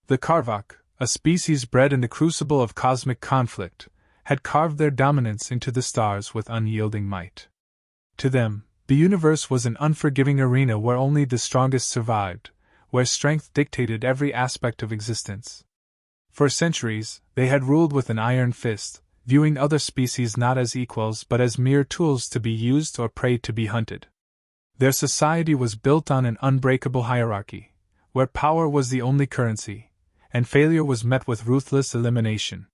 The Karvak, a species bred in the crucible of cosmic conflict, had carved their dominance into the stars with unyielding might. To them, the universe was an unforgiving arena where only the strongest survived, where strength dictated every aspect of existence. For centuries, they had ruled with an iron fist, viewing other species not as equals but as mere tools to be used or prey to be hunted. Their society was built on an unbreakable hierarchy, where power was the only currency, and failure was met with ruthless elimination.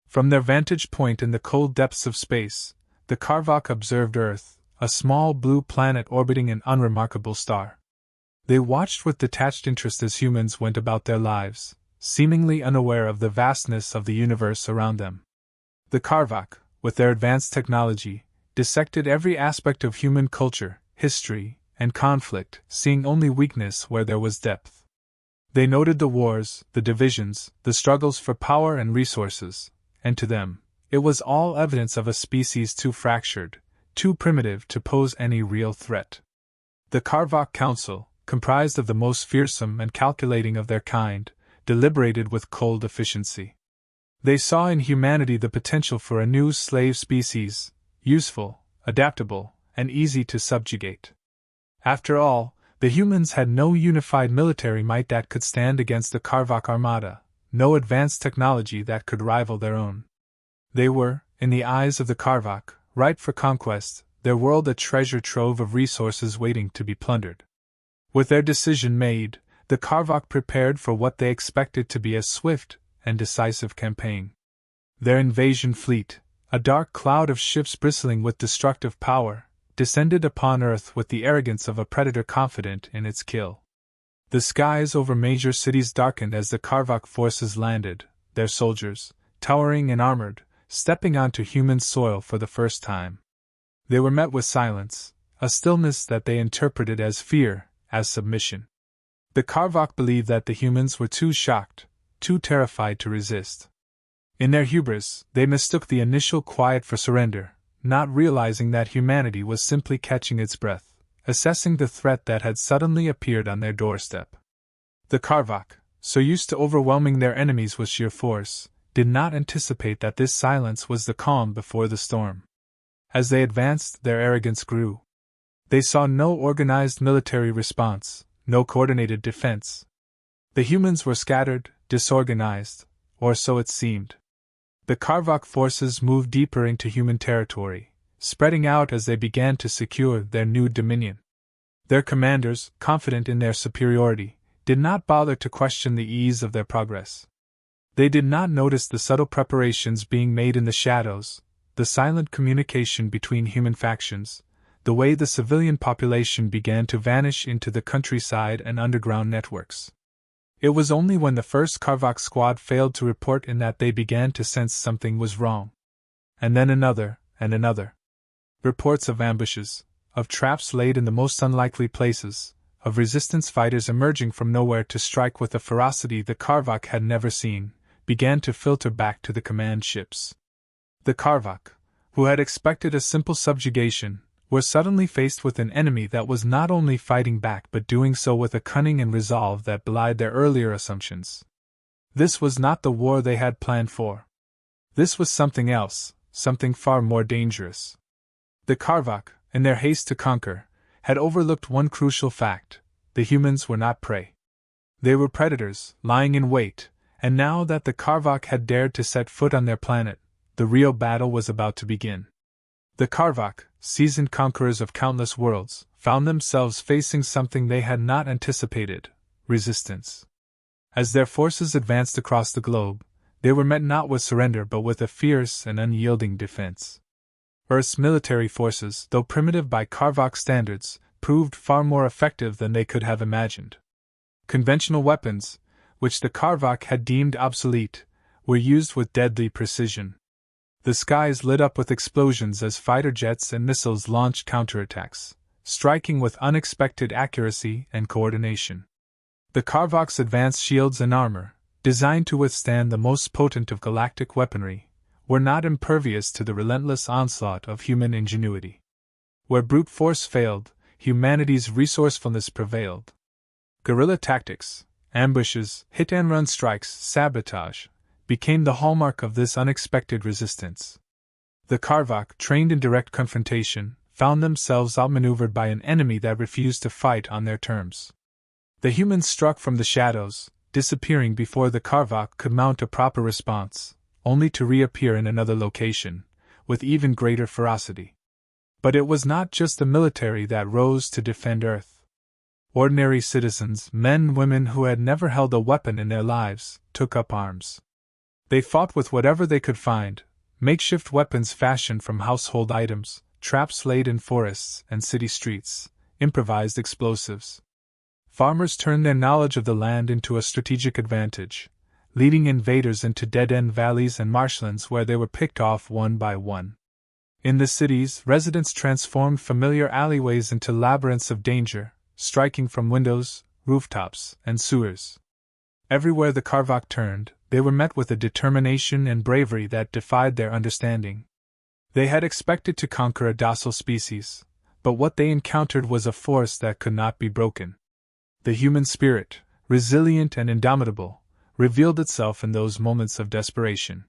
From their vantage point in the cold depths of space, the Karvak observed Earth, a small blue planet orbiting an unremarkable star. They watched with detached interest as humans went about their lives, seemingly unaware of the vastness of the universe around them. The Karvak, with their advanced technology, dissected every aspect of human culture, history, and conflict, seeing only weakness where there was depth. They noted the wars, the divisions, the struggles for power and resources, and to them, it was all evidence of a species too fractured, too primitive to pose any real threat. The Karvak Council, comprised of the most fearsome and calculating of their kind, deliberated with cold efficiency. They saw in humanity the potential for a new slave species, useful, adaptable, and easy to subjugate. After all, the humans had no unified military might that could stand against the Karvak armada, no advanced technology that could rival their own. They were, in the eyes of the Karvak, ripe for conquest, their world a treasure trove of resources waiting to be plundered. With their decision made, the Karvak prepared for what they expected to be a swift and decisive campaign. Their invasion fleet, a dark cloud of ships bristling with destructive power, descended upon Earth with the arrogance of a predator confident in its kill. The skies over major cities darkened as the Karvak forces landed, their soldiers, towering and armored, stepping onto human soil for the first time. They were met with silence, a stillness that they interpreted as fear, as submission. The Karvak believed that the humans were too shocked, too terrified to resist. In their hubris, they mistook the initial quiet for surrender, not realizing that humanity was simply catching its breath, assessing the threat that had suddenly appeared on their doorstep. The Karvak, so used to overwhelming their enemies with sheer force, did not anticipate that this silence was the calm before the storm. As they advanced, their arrogance grew. They saw no organized military response, no coordinated defense. The humans were scattered, disorganized, or so it seemed. The Karvak forces moved deeper into human territory, spreading out as they began to secure their new dominion. Their commanders, confident in their superiority, did not bother to question the ease of their progress. They did not notice the subtle preparations being made in the shadows, the silent communication between human factions, the way the civilian population began to vanish into the countryside and underground networks. It was only when the first Karvak squad failed to report in that they began to sense something was wrong. And then another, and another. Reports of ambushes, of traps laid in the most unlikely places, of resistance fighters emerging from nowhere to strike with a ferocity the Karvak had never seen, began to filter back to the command ships. The Karvak, who had expected a simple subjugation, were suddenly faced with an enemy that was not only fighting back but doing so with a cunning and resolve that belied their earlier assumptions. This was not the war they had planned for. This was something else, something far more dangerous. The Karvak, in their haste to conquer, had overlooked one crucial fact: the humans were not prey. They were predators, lying in wait, and now that the Karvak had dared to set foot on their planet, the real battle was about to begin. The Karvak, seasoned conquerors of countless worlds, found themselves facing something they had not anticipated: resistance. As their forces advanced across the globe, they were met not with surrender but with a fierce and unyielding defense. Earth's military forces, though primitive by Karvak standards, proved far more effective than they could have imagined. Conventional weapons, which the Karvak had deemed obsolete, were used with deadly precision. The skies lit up with explosions as fighter jets and missiles launched counterattacks, striking with unexpected accuracy and coordination. The Karvak's advanced shields and armor, designed to withstand the most potent of galactic weaponry, were not impervious to the relentless onslaught of human ingenuity. Where brute force failed, humanity's resourcefulness prevailed. Guerrilla tactics, Ambushes, hit-and-run strikes, sabotage, became the hallmark of this unexpected resistance. The Karvak, trained in direct confrontation, found themselves outmaneuvered by an enemy that refused to fight on their terms. The humans struck from the shadows, disappearing before the Karvak could mount a proper response, only to reappear in another location, with even greater ferocity. But it was not just the military that rose to defend Earth. Ordinary citizens, men and women who had never held a weapon in their lives, took up arms. They fought with whatever they could find, makeshift weapons fashioned from household items, traps laid in forests and city streets, improvised explosives. Farmers turned their knowledge of the land into a strategic advantage, leading invaders into dead-end valleys and marshlands where they were picked off one by one. In the cities, residents transformed familiar alleyways into labyrinths of danger, striking from windows, rooftops, and sewers. Everywhere the Karvak turned, they were met with a determination and bravery that defied their understanding. They had expected to conquer a docile species, but what they encountered was a force that could not be broken. The human spirit, resilient and indomitable, revealed itself in those moments of desperation.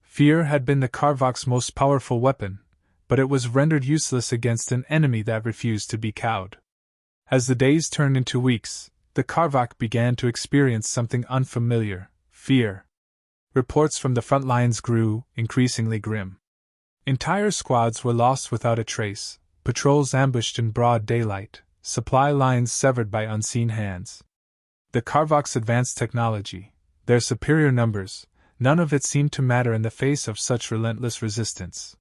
Fear had been the Karvak's most powerful weapon, but it was rendered useless against an enemy that refused to be cowed. As the days turned into weeks, the Karvak began to experience something unfamiliar: fear. Reports from the front lines grew increasingly grim. Entire squads were lost without a trace, patrols ambushed in broad daylight, supply lines severed by unseen hands. The Karvak's advanced technology, their superior numbers, none of it seemed to matter in the face of such relentless resistance.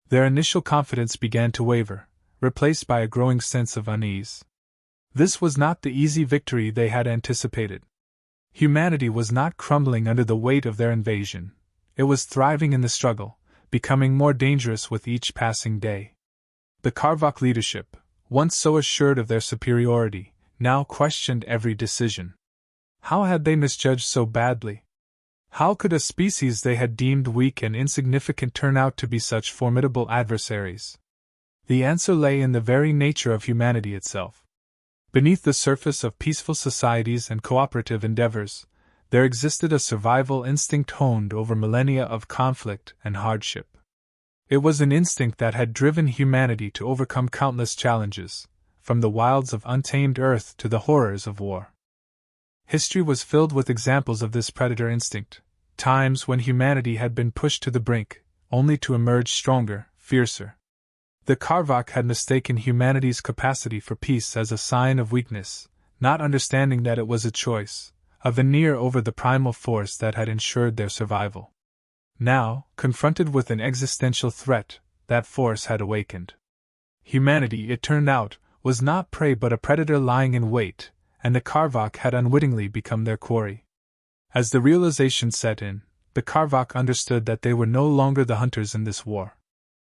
Their initial confidence began to waver, replaced by a growing sense of unease. This was not the easy victory they had anticipated. Humanity was not crumbling under the weight of their invasion. It was thriving in the struggle, becoming more dangerous with each passing day. The Karvak leadership, once so assured of their superiority, now questioned every decision. How had they misjudged so badly? How could a species they had deemed weak and insignificant turn out to be such formidable adversaries? The answer lay in the very nature of humanity itself. Beneath the surface of peaceful societies and cooperative endeavors, there existed a survival instinct honed over millennia of conflict and hardship. It was an instinct that had driven humanity to overcome countless challenges, from the wilds of untamed Earth to the horrors of war. History was filled with examples of this predator instinct, times when humanity had been pushed to the brink, only to emerge stronger, fiercer. The Karvak had mistaken humanity's capacity for peace as a sign of weakness, not understanding that it was a choice, a veneer over the primal force that had ensured their survival. Now, confronted with an existential threat, that force had awakened. Humanity, it turned out, was not prey but a predator lying in wait, and the Karvak had unwittingly become their quarry. As the realization set in, the Karvak understood that they were no longer the hunters in this war.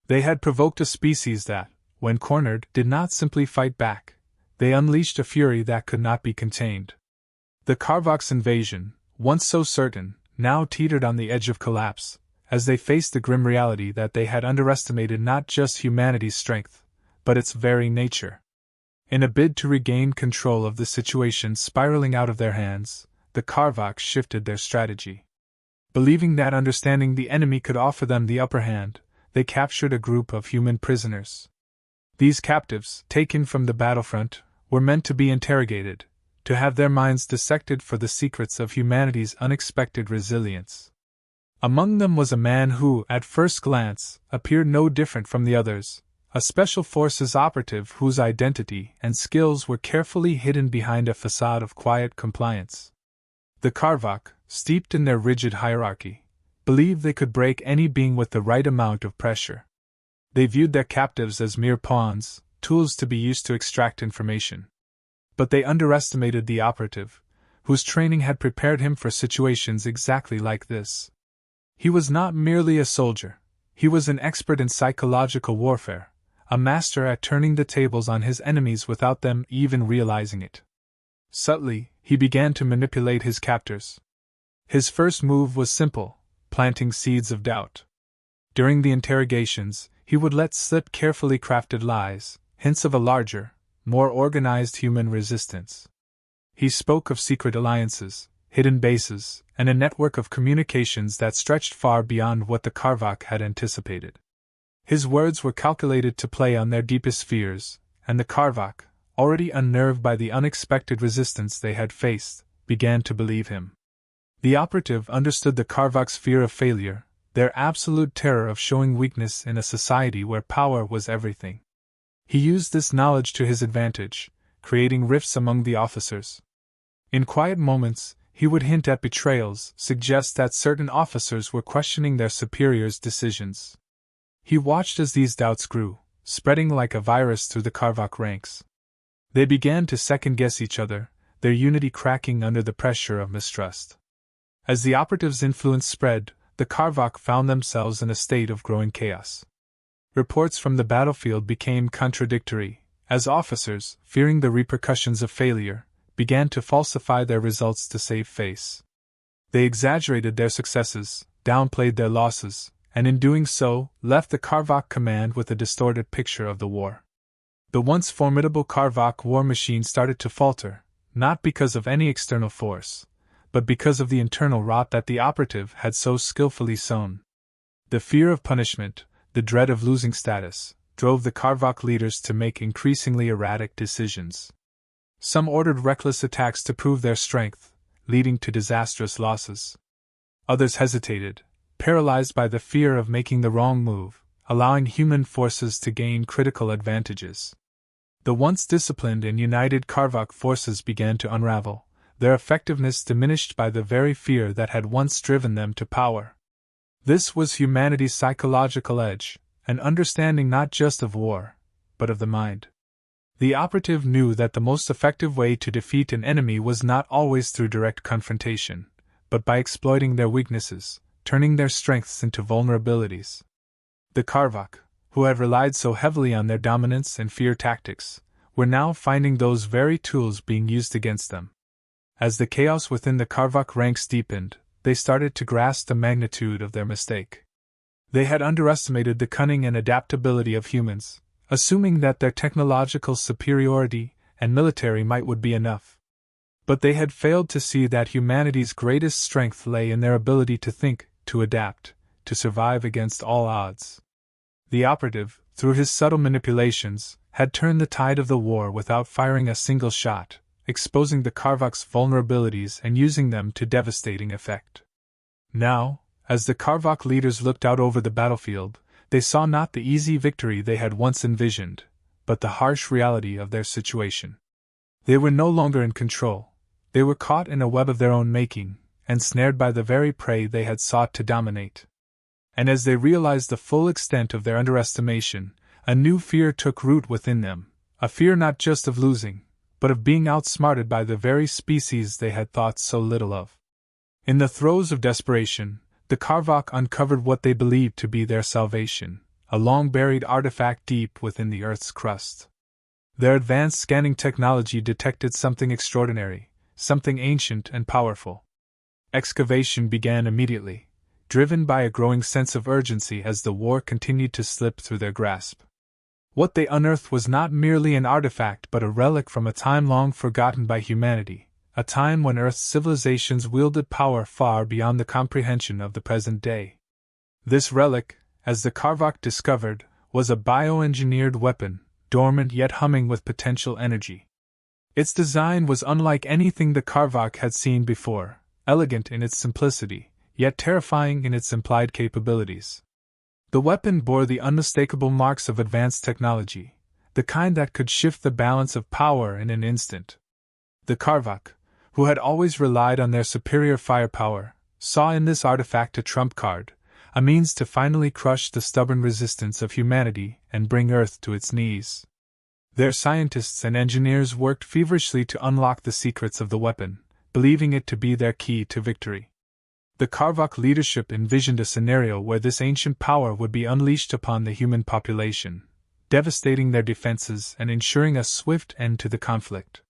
They had provoked a species that, when cornered, did not simply fight back. They unleashed a fury that could not be contained. The Karvak's invasion, once so certain, now teetered on the edge of collapse, as they faced the grim reality that they had underestimated not just humanity's strength, but its very nature. In a bid to regain control of the situation spiraling out of their hands, the Karvak shifted their strategy. Believing that understanding the enemy could offer them the upper hand, they captured a group of human prisoners. These captives, taken from the battlefront, were meant to be interrogated, to have their minds dissected for the secrets of humanity's unexpected resilience. Among them was a man who, at first glance, appeared no different from the others, a special forces operative whose identity and skills were carefully hidden behind a facade of quiet compliance. The Karvak, steeped in their rigid hierarchy, believed they could break any being with the right amount of pressure. They viewed their captives as mere pawns, tools to be used to extract information. But they underestimated the operative, whose training had prepared him for situations exactly like this. He was not merely a soldier, he was an expert in psychological warfare, a master at turning the tables on his enemies without them even realizing it. Subtly, he began to manipulate his captors. His first move was simple: planting seeds of doubt. During the interrogations, he would let slip carefully crafted lies, hints of a larger, more organized human resistance. He spoke of secret alliances, hidden bases, and a network of communications that stretched far beyond what the Karvak had anticipated. His words were calculated to play on their deepest fears, and the Karvak, already unnerved by the unexpected resistance they had faced, began to believe him. The operative understood the Karvak's fear of failure, their absolute terror of showing weakness in a society where power was everything. He used this knowledge to his advantage, creating rifts among the officers. In quiet moments, he would hint at betrayals, suggest that certain officers were questioning their superiors' decisions. He watched as these doubts grew, spreading like a virus through the Karvak ranks. They began to second-guess each other, their unity cracking under the pressure of mistrust. As the operative's influence spread, the Karvak found themselves in a state of growing chaos. Reports from the battlefield became contradictory, as officers, fearing the repercussions of failure, began to falsify their results to save face. They exaggerated their successes, downplayed their losses, and in doing so, left the Karvak command with a distorted picture of the war. The once formidable Karvak war machine started to falter, not because of any external force, but because of the internal rot that the operative had so skillfully sown. The fear of punishment, the dread of losing status, drove the Karvak leaders to make increasingly erratic decisions. Some ordered reckless attacks to prove their strength, leading to disastrous losses. Others hesitated, paralyzed by the fear of making the wrong move, allowing human forces to gain critical advantages. The once disciplined and united Karvak forces began to unravel, their effectiveness diminished by the very fear that had once driven them to power. This was humanity's psychological edge, an understanding not just of war, but of the mind. The operative knew that the most effective way to defeat an enemy was not always through direct confrontation, but by exploiting their weaknesses, turning their strengths into vulnerabilities. The Karvak, who had relied so heavily on their dominance and fear tactics, were now finding those very tools being used against them. As the chaos within the Karvak ranks deepened, they started to grasp the magnitude of their mistake. They had underestimated the cunning and adaptability of humans, assuming that their technological superiority and military might would be enough. But they had failed to see that humanity's greatest strength lay in their ability to think, to adapt, to survive against all odds. The operative, through his subtle manipulations, had turned the tide of the war without firing a single shot, exposing the Karvak's vulnerabilities and using them to devastating effect. Now, as the Karvak leaders looked out over the battlefield, they saw not the easy victory they had once envisioned, but the harsh reality of their situation. They were no longer in control. They were caught in a web of their own making, ensnared by the very prey they had sought to dominate. And as they realized the full extent of their underestimation, a new fear took root within them, a fear not just of losing, but of being outsmarted by the very species they had thought so little of. In the throes of desperation, the Karvak uncovered what they believed to be their salvation, a long-buried artifact deep within the Earth's crust. Their advanced scanning technology detected something extraordinary, something ancient and powerful. Excavation began immediately, driven by a growing sense of urgency as the war continued to slip through their grasp. What they unearthed was not merely an artifact but a relic from a time long forgotten by humanity, a time when Earth's civilizations wielded power far beyond the comprehension of the present day. This relic, as the Karvak discovered, was a bioengineered weapon, dormant yet humming with potential energy. Its design was unlike anything the Karvak had seen before, elegant in its simplicity, yet terrifying in its implied capabilities. The weapon bore the unmistakable marks of advanced technology, the kind that could shift the balance of power in an instant. The Karvak, who had always relied on their superior firepower, saw in this artifact a trump card, a means to finally crush the stubborn resistance of humanity and bring Earth to its knees. Their scientists and engineers worked feverishly to unlock the secrets of the weapon, believing it to be their key to victory. The Karvak leadership envisioned a scenario where this ancient power would be unleashed upon the human population, devastating their defenses and ensuring a swift end to the conflict.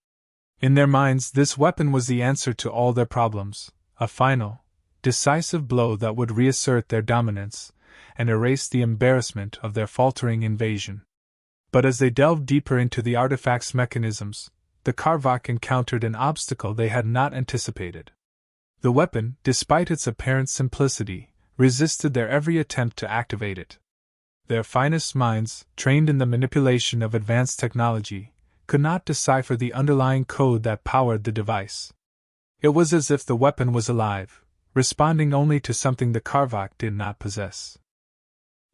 In their minds, this weapon was the answer to all their problems, a final, decisive blow that would reassert their dominance and erase the embarrassment of their faltering invasion. But as they delved deeper into the artifact's mechanisms, the Karvak encountered an obstacle they had not anticipated. The weapon, despite its apparent simplicity, resisted their every attempt to activate it. Their finest minds, trained in the manipulation of advanced technology, could not decipher the underlying code that powered the device. It was as if the weapon was alive, responding only to something the Karvak did not possess.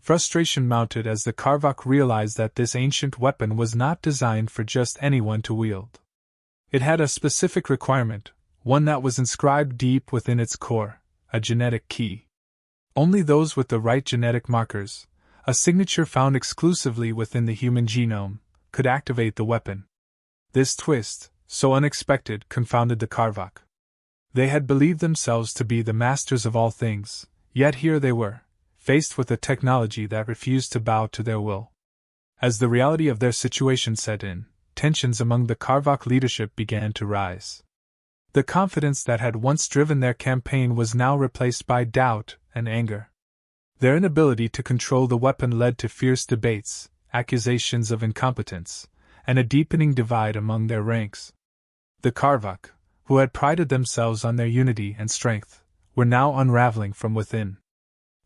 Frustration mounted as the Karvak realized that this ancient weapon was not designed for just anyone to wield. It had a specific requirement, one that was inscribed deep within its core, a genetic key. Only those with the right genetic markers, a signature found exclusively within the human genome, could activate the weapon. This twist, so unexpected, confounded the Karvak. They had believed themselves to be the masters of all things, yet here they were, faced with a technology that refused to bow to their will. As the reality of their situation set in, tensions among the Karvak leadership began to rise. The confidence that had once driven their campaign was now replaced by doubt and anger. Their inability to control the weapon led to fierce debates, accusations of incompetence, and a deepening divide among their ranks. The Karvak, who had prided themselves on their unity and strength, were now unraveling from within.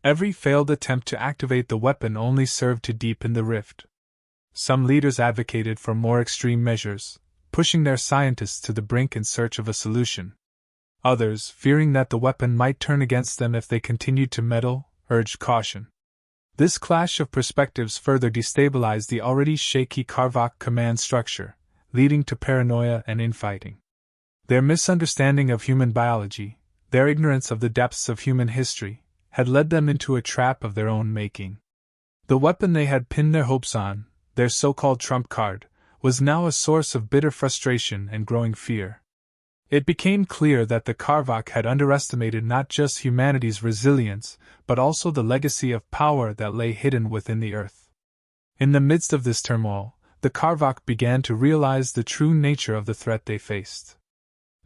Every failed attempt to activate the weapon only served to deepen the rift. Some leaders advocated for more extreme measures, pushing their scientists to the brink in search of a solution. Others, fearing that the weapon might turn against them if they continued to meddle, urged caution. This clash of perspectives further destabilized the already shaky Karvak command structure, leading to paranoia and infighting. Their misunderstanding of human biology, their ignorance of the depths of human history, had led them into a trap of their own making. The weapon they had pinned their hopes on, their so-called trump card, was now a source of bitter frustration and growing fear. It became clear that the Karvak had underestimated not just humanity's resilience, but also the legacy of power that lay hidden within the earth. In the midst of this turmoil, the Karvak began to realize the true nature of the threat they faced.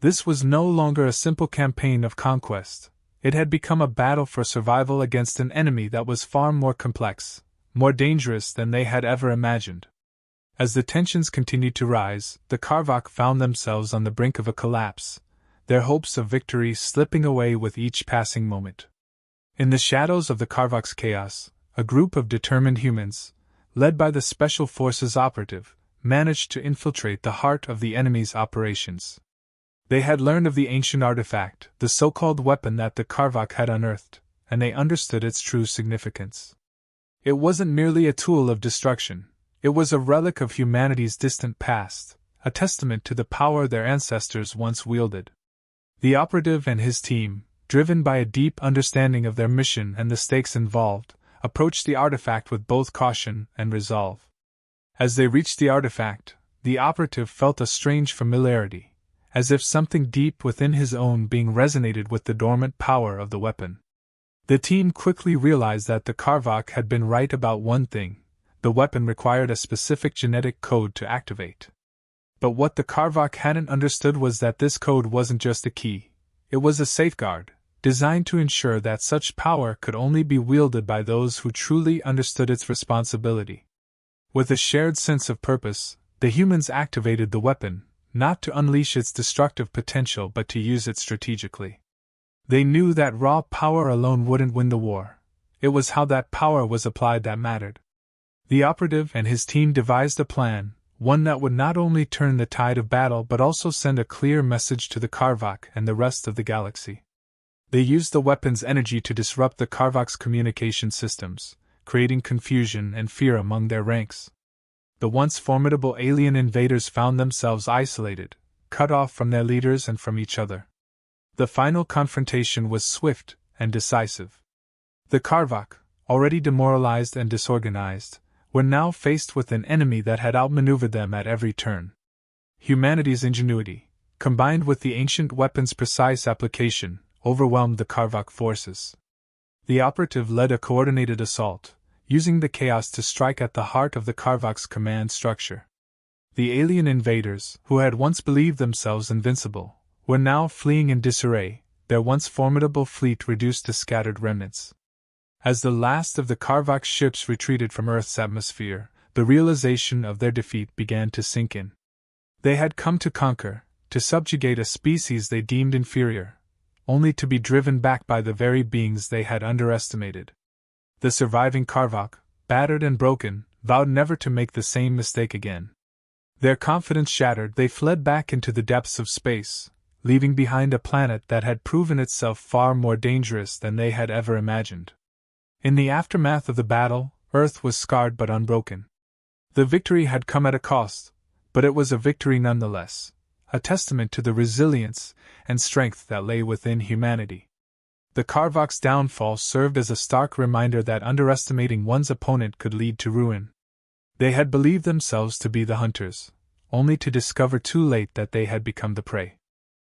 This was no longer a simple campaign of conquest. It had become a battle for survival against an enemy that was far more complex, more dangerous than they had ever imagined. As the tensions continued to rise, the Karvak found themselves on the brink of a collapse, their hopes of victory slipping away with each passing moment. In the shadows of the Karvak's chaos, a group of determined humans, led by the Special Forces operative, managed to infiltrate the heart of the enemy's operations. They had learned of the ancient artifact, the so-called weapon that the Karvak had unearthed, and they understood its true significance. It wasn't merely a tool of destruction, it was a relic of humanity's distant past, a testament to the power their ancestors once wielded. The operative and his team, driven by a deep understanding of their mission and the stakes involved, approached the artifact with both caution and resolve. As they reached the artifact, the operative felt a strange familiarity, as if something deep within his own being resonated with the dormant power of the weapon. The team quickly realized that the Karvak had been right about one thing: the weapon required a specific genetic code to activate. But what the Karvak hadn't understood was that this code wasn't just a key, it was a safeguard, designed to ensure that such power could only be wielded by those who truly understood its responsibility. With a shared sense of purpose, the humans activated the weapon, not to unleash its destructive potential but to use it strategically. They knew that raw power alone wouldn't win the war. It was how that power was applied that mattered. The operative and his team devised a plan, one that would not only turn the tide of battle but also send a clear message to the Karvak and the rest of the galaxy. They used the weapon's energy to disrupt the Karvak's communication systems, creating confusion and fear among their ranks. The once formidable alien invaders found themselves isolated, cut off from their leaders and from each other. The final confrontation was swift and decisive. The Karvak, already demoralized and disorganized, were now faced with an enemy that had outmaneuvered them at every turn. Humanity's ingenuity, combined with the ancient weapon's precise application, overwhelmed the Karvak forces. The operative led a coordinated assault, using the chaos to strike at the heart of the Karvak's command structure. The alien invaders, who had once believed themselves invincible, were now fleeing in disarray, their once formidable fleet reduced to scattered remnants. As the last of the Karvak ships retreated from Earth's atmosphere, the realization of their defeat began to sink in. They had come to conquer, to subjugate a species they deemed inferior, only to be driven back by the very beings they had underestimated. The surviving Karvok, battered and broken, vowed never to make the same mistake again. Their confidence shattered, they fled back into the depths of space, leaving behind a planet that had proven itself far more dangerous than they had ever imagined. In the aftermath of the battle, Earth was scarred but unbroken. The victory had come at a cost, but it was a victory nonetheless, a testament to the resilience and strength that lay within humanity. The Karvok's downfall served as a stark reminder that underestimating one's opponent could lead to ruin. They had believed themselves to be the hunters, only to discover too late that they had become the prey.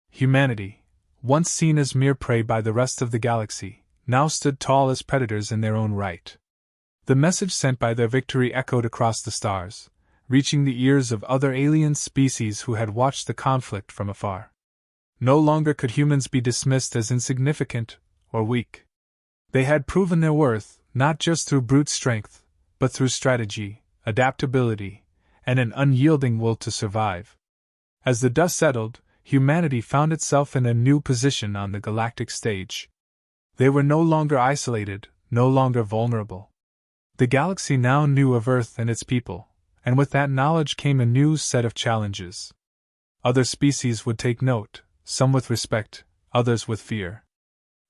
Humanity, once seen as mere prey by the rest of the galaxy, now stood tall as predators in their own right. The message sent by their victory echoed across the stars, reaching the ears of other alien species who had watched the conflict from afar. No longer could humans be dismissed as insignificant or weak. They had proven their worth, not just through brute strength, but through strategy, adaptability, and an unyielding will to survive. As the dust settled, humanity found itself in a new position on the galactic stage. They were no longer isolated, no longer vulnerable. The galaxy now knew of Earth and its people, and with that knowledge came a new set of challenges. Other species would take note, some with respect, others with fear.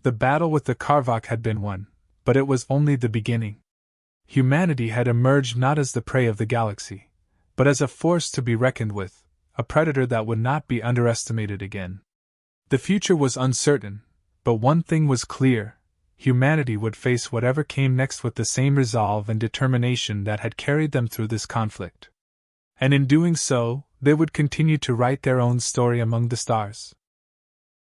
The battle with the Karvok had been won, but it was only the beginning. Humanity had emerged not as the prey of the galaxy, but as a force to be reckoned with, a predator that would not be underestimated again. The future was uncertain, but one thing was clear: humanity would face whatever came next with the same resolve and determination that had carried them through this conflict. And in doing so, they would continue to write their own story among the stars.